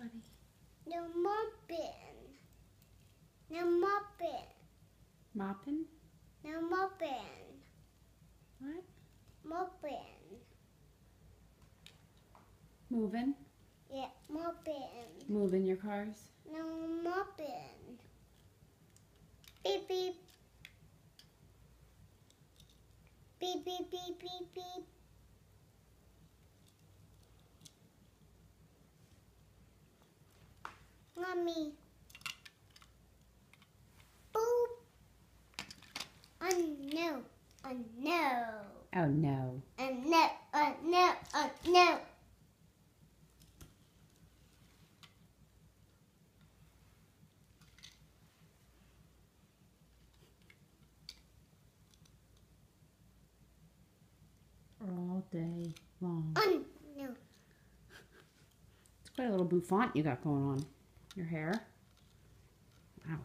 buddy? No mopping. No mopping. Mopping? No mopping. What? Mopping. Moving? Yeah, mopping. Moving your cars? No mopping. Beep beep. Beep beep beep beep beep. Mommy. Boop. Oh no. Oh no. Oh no. Oh no. Oh no. Oh no. All day long. Oh no. It's quite a little bouffant you got going on. Your hair. Wow.